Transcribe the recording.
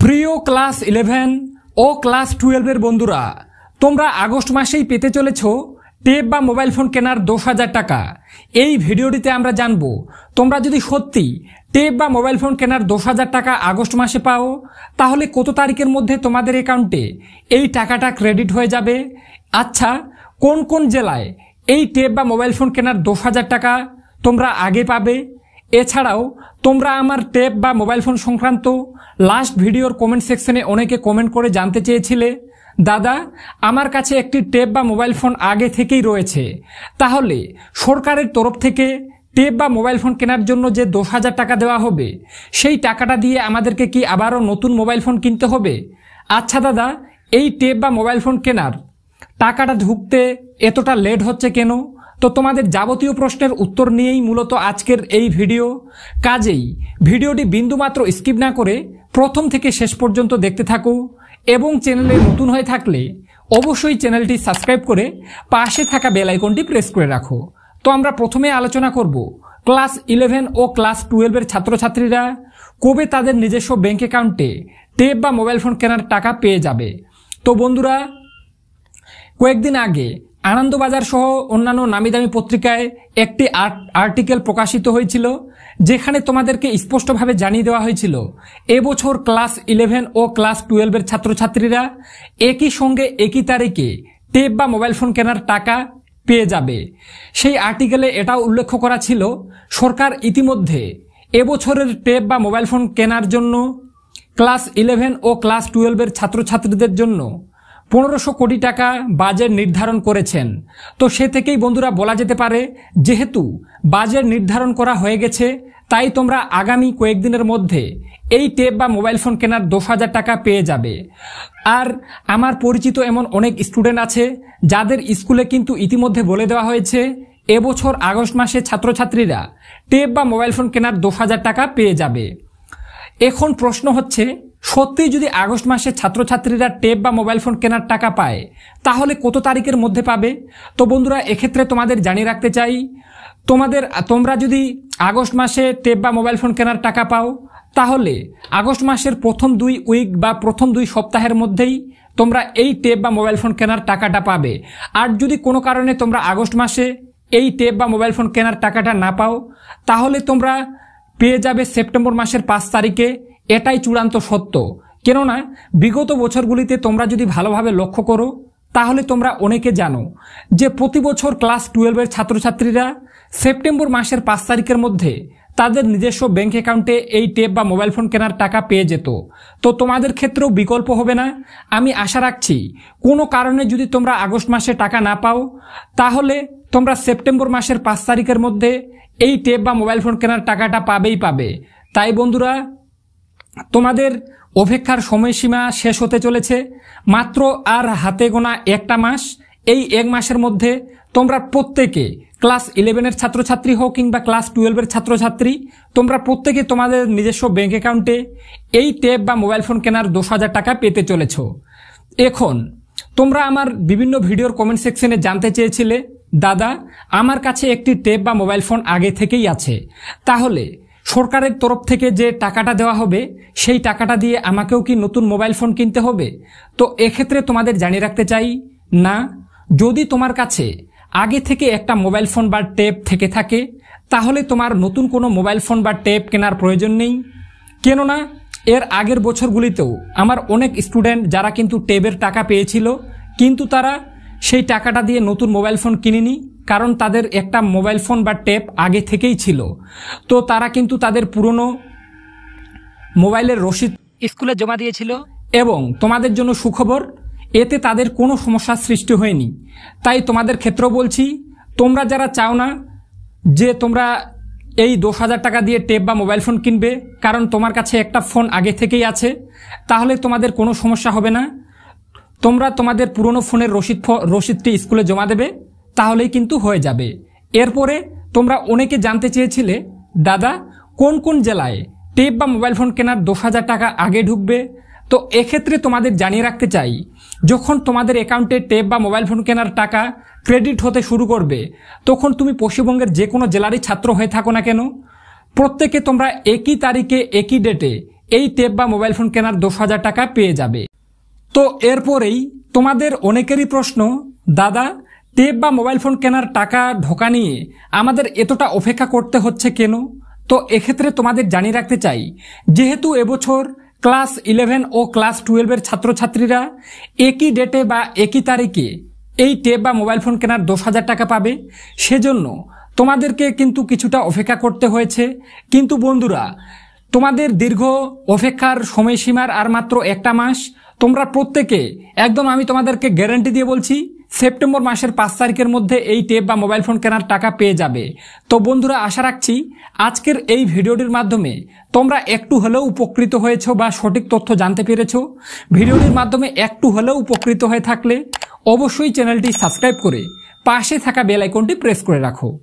প্রিয় ক্লাস 11 ও ক্লাস 12 এর বন্ধুরা, তোমরা আগস্ট মাসেই পেতে চলেছ ট্যাব বা মোবাইল ফোন কেনার 10,000 টাকা। এই ভিডিওটিতে আমরা জানব তোমরা যদি সত্যি ট্যাব বা মোবাইল ফোন কেনার 10,000 টাকা আগস্ট মাসে পাও, তাহলে কত তারিখের মধ্যে তোমাদের অ্যাকাউন্টে এই টাকাটা ক্রেডিট হয়ে যাবে। আচ্ছা, কোন কোন জেলায় এই ট্যাব বা মোবাইল ফোন কেনার 10,000 টাকা তোমরা আগে পাবে। এছাড়াও তোমরা আমার ট্যাব বা মোবাইল ফোন সংক্রান্ত লাস্ট ভিডিওর কমেন্ট সেকশনে অনেকে কমেন্ট করে জানতে চেয়েছিলে, দাদা আমার কাছে একটি ট্যাব বা মোবাইল ফোন আগে থেকেই রয়েছে, তাহলে সরকারের তরফ থেকে ট্যাব বা মোবাইল ফোন কেনার জন্য যে 10,000 টাকা দেওয়া হবে, সেই টাকাটা দিয়ে আমাদেরকে কি আবারও নতুন মোবাইল ফোন কিনতে হবে? আচ্ছা দাদা, এই ট্যাব বা মোবাইল ফোন কেনার টাকাটা ঢুকতে এতটা লেট হচ্ছে কেন? তো তোমাদের যাবতীয় প্রশ্নের উত্তর নিয়েই মূলত আজকের এই ভিডিও। কাজেই ভিডিওটি বিন্দুমাত্র স্কিপ না করে প্রথম থেকে শেষ পর্যন্ত দেখতে থাকো, এবং চ্যানেলে নতুন হয়ে থাকলে অবশ্যই চ্যানেলটি সাবস্ক্রাইব করে পাশে থাকা বেল আইকনটি প্রেস করে রাখো। তো আমরা প্রথমে আলোচনা করব ক্লাস 11 ও ক্লাস 12 এর ছাত্রছাত্রীরা কবে তাদের নিজস্ব ব্যাংক অ্যাকাউন্টে ট্যাব বা মোবাইল ফোন কেনার টাকা পেয়ে যাবে। তো বন্ধুরা, কয়েকদিন আগে আনন্দবাজার সহ অন্যান্য নামি দামি পত্রিকায় একটি আর্টিকেল প্রকাশিত হয়েছিল, যেখানে তোমাদেরকে স্পষ্টভাবে জানিয়ে দেওয়া হয়েছিল এবছর ক্লাস 11 ও ক্লাস 12 এর ছাত্রছাত্রীরা একই সঙ্গে একই তারিখে ট্যাব বা মোবাইল ফোন কেনার টাকা পেয়ে যাবে। সেই আর্টিকেলে এটাও উল্লেখ করা ছিল, সরকার ইতিমধ্যে এবছরের ট্যাব বা মোবাইল ফোন কেনার জন্য ক্লাস 11 ও ক্লাস 12 এর ছাত্রছাত্রীদের জন্য 1500 কোটি টাকা বাজেট নির্ধারণ করেছেন। তো সে থেকেই বন্ধুরা বলা যেতে পারে, যেহেতু বাজেট নির্ধারণ করা হয়ে গেছে, তাই তোমরা আগামী কয়েকদিনের মধ্যে এই ট্যাব বা মোবাইল ফোন কেনার 10,000 টাকা পেয়ে যাবে। আর আমার পরিচিত এমন অনেক স্টুডেন্ট আছে যাদের স্কুলে কিন্তু ইতিমধ্যে বলে দেওয়া হয়েছে এবছর আগস্ট মাসে ছাত্রছাত্রীরা ট্যাব বা মোবাইল ফোন কেনার 10,000 টাকা পেয়ে যাবে। এখন প্রশ্ন হচ্ছে, সত্যি যদি আগস্ট মাসে ছাত্রছাত্রীরা ট্যাব বা মোবাইল ফোন কেনার টাকা পায়, তাহলে কত তারিখের মধ্যে পাবে? তো বন্ধুরা, এক্ষেত্রে তোমাদের জানিয়ে রাখতে চাই, তোমরা যদি আগস্ট মাসে ট্যাব বা মোবাইল ফোন কেনার টাকা পাও, তাহলে আগস্ট মাসের প্রথম 2 উইক বা প্রথম 2 সপ্তাহের মধ্যেই তোমরা এই ট্যাব বা মোবাইল ফোন কেনার টাকাটা পাবে। আর যদি কোনো কারণে তোমরা আগস্ট মাসে এই ট্যাব বা মোবাইল ফোন কেনার টাকাটা না পাও, তাহলে তোমরা পেয়ে যাবে সেপ্টেম্বর মাসের 5 তারিখে। এটাই চূড়ান্ত সত্য। কেননা বিগত বছরগুলিতে তোমরা যদি ভালোভাবে লক্ষ্য করো, তাহলে তোমরা অনেকে জানো যে প্রতি বছর ক্লাস 12 এর ছাত্রছাত্রীরা সেপ্টেম্বর মাসের 5 তারিখের মধ্যে তাদের নিজস্ব ব্যাংক অ্যাকাউন্টে এই ট্যাব বা মোবাইল ফোন কেনার টাকা পেয়ে যেত। তো তোমাদের ক্ষেত্রেও বিকল্প হবে না। আমি আশা রাখছি কোনো কারণে যদি তোমরা আগস্ট মাসে টাকা না পাও, তাহলে তোমরা সেপ্টেম্বর মাসের 5 তারিখের মধ্যে এই ট্যাব বা মোবাইল ফোন কেনার টাকাটা পাবেই পাবে। তাই বন্ধুরা, তোমাদের অপেক্ষার সময়সীমা শেষ হতে চলেছে। মাত্র আর হাতে গোনা একটা মাস। এই 1 মাসের মধ্যে তোমরা প্রত্যেকে, ক্লাস 11 এর ছাত্রছাত্রী হোক কিংবা ক্লাস 12 এর ছাত্রছাত্রী, তোমরা প্রত্যেকে তোমাদের নিজস্ব ব্যাংক অ্যাকাউন্টে এই ট্যাব বা মোবাইল ফোন কেনার 10,000 টাকা পেতে চলেছ। এখন তোমরা আমার বিভিন্ন ভিডিওর কমেন্ট সেকশনে জানতে চেয়েছিলে, দাদা আমার কাছে একটি ট্যাব বা মোবাইল ফোন আগে থেকেই আছে, তাহলে সরকারের তরফ থেকে যে টাকাটা দেওয়া হবে, সেই টাকাটা দিয়ে আমাকেও কি নতুন মোবাইল ফোন কিনতে হবে? তো এক্ষেত্রে তোমাদের জানিয়ে রাখতে চাই, না, যদি তোমার কাছে আগে থেকে একটা মোবাইল ফোন বা ট্যাব থেকে থাকে, তাহলে তোমার নতুন কোনো মোবাইল ফোন বা ট্যাব কেনার প্রয়োজন নেই। কেননা এর আগের বছরগুলিতেও আমার অনেক স্টুডেন্ট যারা কিন্তু ট্যাবের টাকা পেয়েছিল, কিন্তু তারা সেই টাকাটা দিয়ে নতুন মোবাইল ফোন কিনেনি, কারণ তাদের একটা মোবাইল ফোন বা ট্যাব আগে থেকেই ছিল। তো তারা কিন্তু তাদের পুরনো মোবাইলের রসিদ স্কুলে জমা দিয়েছিল। এবং তোমাদের জন্য সুখবর, এতে তাদের কোনো সমস্যার সৃষ্টি হয়নি। তাই তোমাদের ক্ষেত্রেও বলছি, তোমরা যারা চাও না যে তোমরা এই 10,000 টাকা দিয়ে ট্যাব বা মোবাইল ফোন কিনবে, কারণ তোমার কাছে একটা ফোন আগে থেকেই আছে, তাহলে তোমাদের কোনো সমস্যা হবে না। তোমরা তোমাদের পুরনো ফোনের রসিদটি স্কুলে জমা দেবে, তাহলেই কিন্তু হয়ে যাবে। এরপরে তোমরা অনেকে জানতে চেয়েছিলে, দাদা কোন কোন জেলায় ট্যাব বা মোবাইল ফোন কেনার 10,000 টাকা আগে ঢুকবে? তো এক্ষেত্রে তোমাদের জানিয়ে রাখতে চাই, যখন তোমাদের অ্যাকাউন্টে ট্যাব বা মোবাইল ফোন কেনার টাকা ক্রেডিট হতে শুরু করবে, তখন তুমি পশ্চিমবঙ্গের যে কোনো জেলারই ছাত্র হয়ে থাকো না কেন, প্রত্যেকে তোমরা একই তারিখে একই ডেটে এই টেপ বা মোবাইল ফোন কেনার 10,000 টাকা পেয়ে যাবে। তো এরপরেই তোমাদের অনেকেরই প্রশ্ন, দাদা টেপ বা মোবাইল ফোন কেনার টাকা ঢোকা নিয়ে আমাদের এতটা অপেক্ষা করতে হচ্ছে কেন? তো এক্ষেত্রে তোমাদের জানিয়ে রাখতে চাই, যেহেতু এবছর ক্লাস 11 ও ক্লাস 12-এর ছাত্রছাত্রীরা একই ডেটে বা একই তারিখে এই টেপ বা মোবাইল ফোন কেনার 10,000 টাকা পাবে, সেজন্য তোমাদেরকে কিন্তু কিছুটা অপেক্ষা করতে হয়েছে। কিন্তু বন্ধুরা, তোমাদের দীর্ঘ অপেক্ষার সময়সীমার আর মাত্র একটা মাস। তোমরা প্রত্যেকে একদম, আমি তোমাদেরকে গ্যারান্টি দিয়ে বলছি, সেপ্টেম্বর মাসের 5 তারিখের মধ্যে এই টেপ বা মোবাইল ফোন কেনার টাকা পেয়ে যাবে। তো বন্ধুরা, আশা রাখছি আজকের এই ভিডিওটির মাধ্যমে তোমরা একটু হলেও উপকৃত হয়েছো বা সঠিক তথ্য জানতে পেরেছো। ভিডিওটির মাধ্যমে একটু হলেও উপকৃত হয়ে থাকলে অবশ্যই চ্যানেলটি সাবস্ক্রাইব করে পাশে থাকা বেল আইকনটি প্রেস করে রাখো।